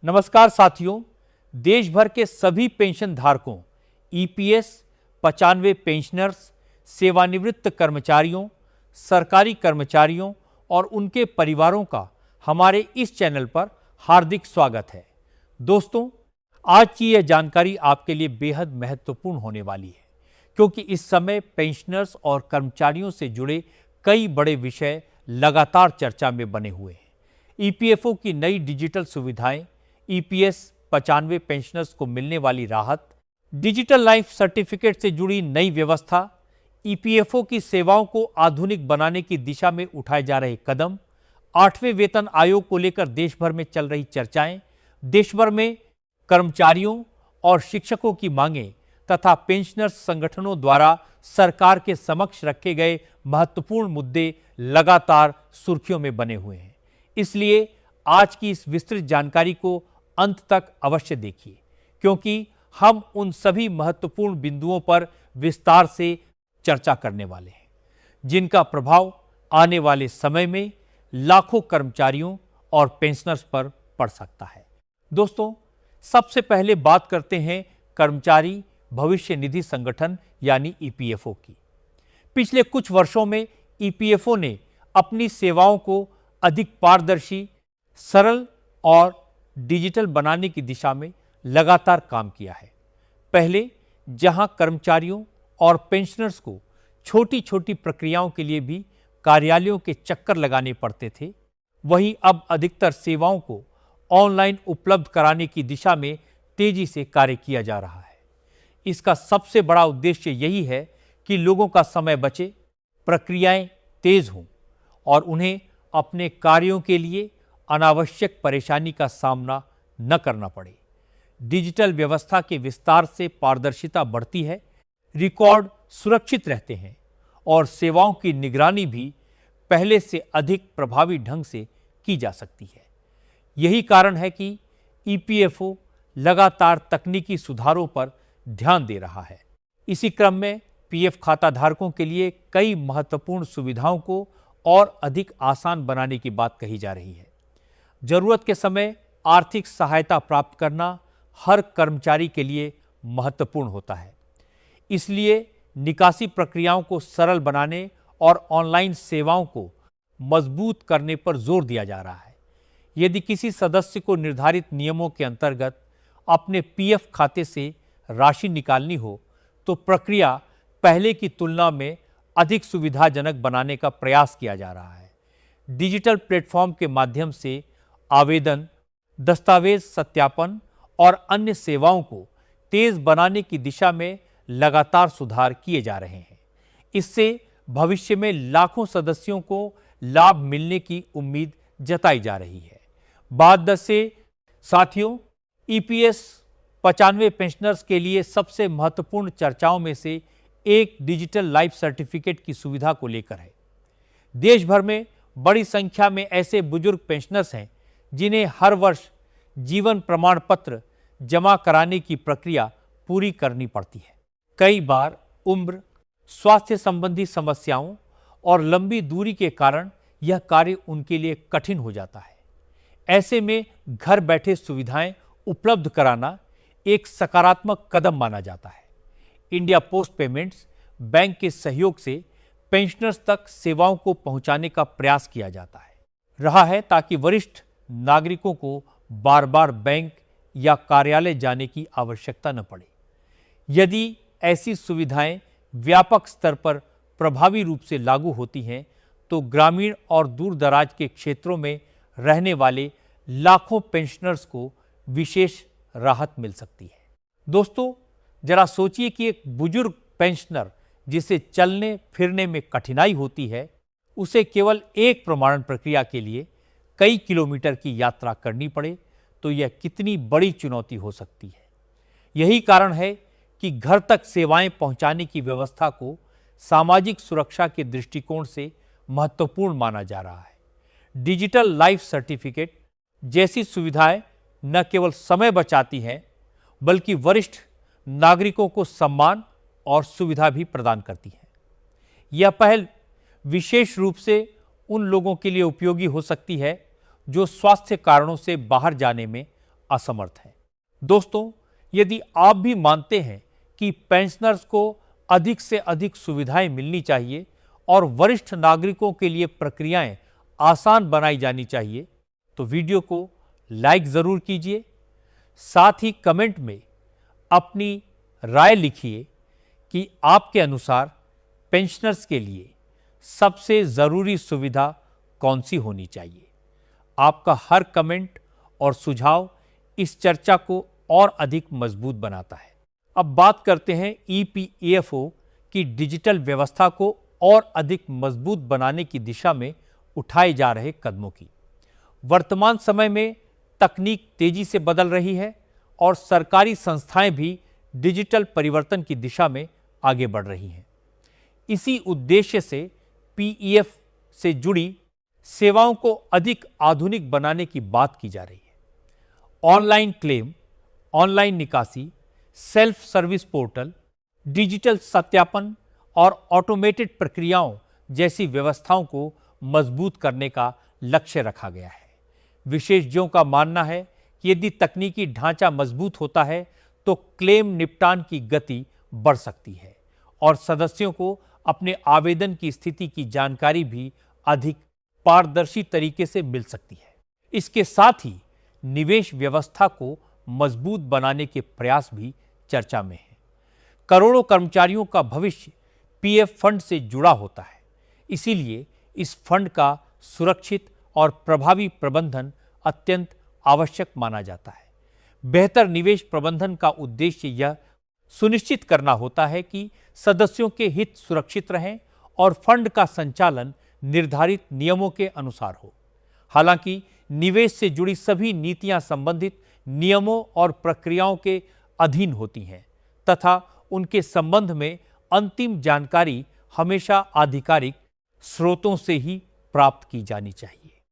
नमस्कार साथियों, देश भर के सभी पेंशन धारकों, ईपीएस, 95 पेंशनर्स, सेवानिवृत्त कर्मचारियों, सरकारी कर्मचारियों और उनके परिवारों का हमारे इस चैनल पर हार्दिक स्वागत है। दोस्तों, आज की यह जानकारी आपके लिए बेहद महत्वपूर्ण होने वाली है, क्योंकि इस समय पेंशनर्स और कर्मचारियों से जुड़े कई बड़े विषय लगातार चर्चा में बने हुए हैं। ईपीएफओ की नई डिजिटल सुविधाएं, ईपीएस 95 पेंशनर्स को मिलने वाली राहत, डिजिटल लाइफ सर्टिफिकेट से जुड़ी नई व्यवस्था, ईपीएफओ की सेवाओं को आधुनिक बनाने की दिशा में उठाए जा रहे कदम, 8वें वेतन आयोग को लेकर देश भर में चल रही चर्चाएं, देश भर में कर्मचारियों और शिक्षकों की मांगें तथा पेंशनर्स संगठनों द्वारा सरकार के समक्ष रखे गए महत्वपूर्ण मुद्दे लगातार सुर्खियों में बने हुए हैं। इसलिए आज की इस विस्तृत जानकारी को अंत तक अवश्य देखिए, क्योंकि हम उन सभी महत्वपूर्ण बिंदुओं पर विस्तार से चर्चा करने वाले हैं, जिनका प्रभाव आने वाले समय में लाखों कर्मचारियों और पेंशनर्स पर पड़ सकता है। दोस्तों, सबसे पहले बात करते हैं कर्मचारी भविष्य निधि संगठन यानी ईपीएफओ की। पिछले कुछ वर्षों में ईपीएफओ ने अपनी सेवाओं को अधिक पारदर्शी, सरल और डिजिटल बनाने की दिशा में लगातार काम किया है। पहले जहां कर्मचारियों और पेंशनर्स को छोटी छोटी प्रक्रियाओं के लिए भी कार्यालयों के चक्कर लगाने पड़ते थे, वहीं अब अधिकतर सेवाओं को ऑनलाइन उपलब्ध कराने की दिशा में तेजी से कार्य किया जा रहा है। इसका सबसे बड़ा उद्देश्य यही है कि लोगों का समय बचे, प्रक्रियाएं तेज हों और उन्हें अपने कार्यों के लिए अनावश्यक परेशानी का सामना न करना पड़े। डिजिटल व्यवस्था के विस्तार से पारदर्शिता बढ़ती है, रिकॉर्ड सुरक्षित रहते हैं और सेवाओं की निगरानी भी पहले से अधिक प्रभावी ढंग से की जा सकती है। यही कारण है कि ईपीएफओ लगातार तकनीकी सुधारों पर ध्यान दे रहा है। इसी क्रम में पीएफ खाता धारकों के लिए कई महत्वपूर्ण सुविधाओं को और अधिक आसान बनाने की बात कही जा रही है। जरूरत के समय आर्थिक सहायता प्राप्त करना हर कर्मचारी के लिए महत्वपूर्ण होता है। इसलिए निकासी प्रक्रियाओं को सरल बनाने और ऑनलाइन सेवाओं को मजबूत करने पर जोर दिया जा रहा है। यदि किसी सदस्य को निर्धारित नियमों के अंतर्गत अपने पीएफ खाते से राशि निकालनी हो, तो प्रक्रिया पहले की तुलना में अधिक सुविधाजनक बनाने का प्रयास किया जा रहा है। डिजिटल प्लेटफॉर्म के माध्यम से आवेदन, दस्तावेज सत्यापन और अन्य सेवाओं को तेज बनाने की दिशा में लगातार सुधार किए जा रहे हैं। इससे भविष्य में लाखों सदस्यों को लाभ मिलने की उम्मीद जताई जा रही है। बात दस से साथियों, ईपीएस 95 पेंशनर्स के लिए सबसे महत्वपूर्ण चर्चाओं में से एक डिजिटल लाइफ सर्टिफिकेट की सुविधा को लेकर है। देश भर में बड़ी संख्या में ऐसे बुजुर्ग पेंशनर्स हैं जिन्हें हर वर्ष जीवन प्रमाण पत्र जमा कराने की प्रक्रिया पूरी करनी पड़ती है। कई बार उम्र, स्वास्थ्य संबंधी समस्याओं और लंबी दूरी के कारण यह कार्य उनके लिए कठिन हो जाता है। ऐसे में घर बैठे सुविधाएं उपलब्ध कराना एक सकारात्मक कदम माना जाता है। इंडिया पोस्ट पेमेंट्स बैंक के सहयोग से पेंशनर्स तक सेवाओं को पहुंचाने का प्रयास किया जाता है ताकि वरिष्ठ नागरिकों को बार बार बैंक या कार्यालय जाने की आवश्यकता न पड़े। यदि ऐसी सुविधाएं व्यापक स्तर पर प्रभावी रूप से लागू होती हैं, तो ग्रामीण और दूर दराज के क्षेत्रों में रहने वाले लाखों पेंशनर्स को विशेष राहत मिल सकती है। दोस्तों, जरा सोचिए कि एक बुजुर्ग पेंशनर जिसे चलने फिरने में कठिनाई होती है, उसे केवल एक प्रमाणन प्रक्रिया के लिए कई किलोमीटर की यात्रा करनी पड़े, तो यह कितनी बड़ी चुनौती हो सकती है। यही कारण है कि घर तक सेवाएं पहुंचाने की व्यवस्था को सामाजिक सुरक्षा के दृष्टिकोण से महत्वपूर्ण माना जा रहा है। डिजिटल लाइफ सर्टिफिकेट जैसी सुविधाएं न केवल समय बचाती हैं, बल्कि वरिष्ठ नागरिकों को सम्मान और सुविधा भी प्रदान करती है। यह पहल विशेष रूप से उन लोगों के लिए उपयोगी हो सकती है जो स्वास्थ्य कारणों से बाहर जाने में असमर्थ हैं। दोस्तों, यदि आप भी मानते हैं कि पेंशनर्स को अधिक से अधिक सुविधाएं मिलनी चाहिए और वरिष्ठ नागरिकों के लिए प्रक्रियाएं आसान बनाई जानी चाहिए, तो वीडियो को लाइक जरूर कीजिए। साथ ही कमेंट में अपनी राय लिखिए कि आपके अनुसार पेंशनर्स के लिए सबसे जरूरी सुविधा कौन सी होनी चाहिए। आपका हर कमेंट और सुझाव इस चर्चा को और अधिक मजबूत बनाता है। अब बात करते हैं ईपीएफओ की डिजिटल व्यवस्था को और अधिक मजबूत बनाने की दिशा में उठाए जा रहे कदमों की। वर्तमान समय में तकनीक तेजी से बदल रही है और सरकारी संस्थाएं भी डिजिटल परिवर्तन की दिशा में आगे बढ़ रही हैं। इसी उद्देश्य से पीईएफ से जुड़ी सेवाओं को अधिक आधुनिक बनाने की बात की जा रही है। ऑनलाइन क्लेम, ऑनलाइन निकासी, सेल्फ सर्विस पोर्टल, डिजिटल सत्यापन और ऑटोमेटेड प्रक्रियाओं जैसी व्यवस्थाओं को मजबूत करने का लक्ष्य रखा गया है। विशेषज्ञों का मानना है कि यदि तकनीकी ढांचा मजबूत होता है तो क्लेम निपटान की गति बढ़ सकती है और सदस्यों को अपने आवेदन की स्थिति की जानकारी भी अधिक पारदर्शी तरीके से मिल सकती है। इसके साथ ही निवेश व्यवस्था को मजबूत बनाने के प्रयास भी चर्चा में हैं। करोड़ों कर्मचारियों का भविष्य पीएफ फंड से जुड़ा होता है, इसीलिए इस फंड का सुरक्षित और प्रभावी प्रबंधन अत्यंत आवश्यक माना जाता है। बेहतर निवेश प्रबंधन का उद्देश्य यह सुनिश्चित करना होता है कि सदस्यों के हित सुरक्षित रहें और फंड का संचालन निर्धारित नियमों के अनुसार हो। हालांकि निवेश से जुड़ी सभी नीतियां संबंधित नियमों और प्रक्रियाओं के अधीन होती हैं तथा उनके संबंध में अंतिम जानकारी हमेशा आधिकारिक स्रोतों से ही प्राप्त की जानी चाहिए।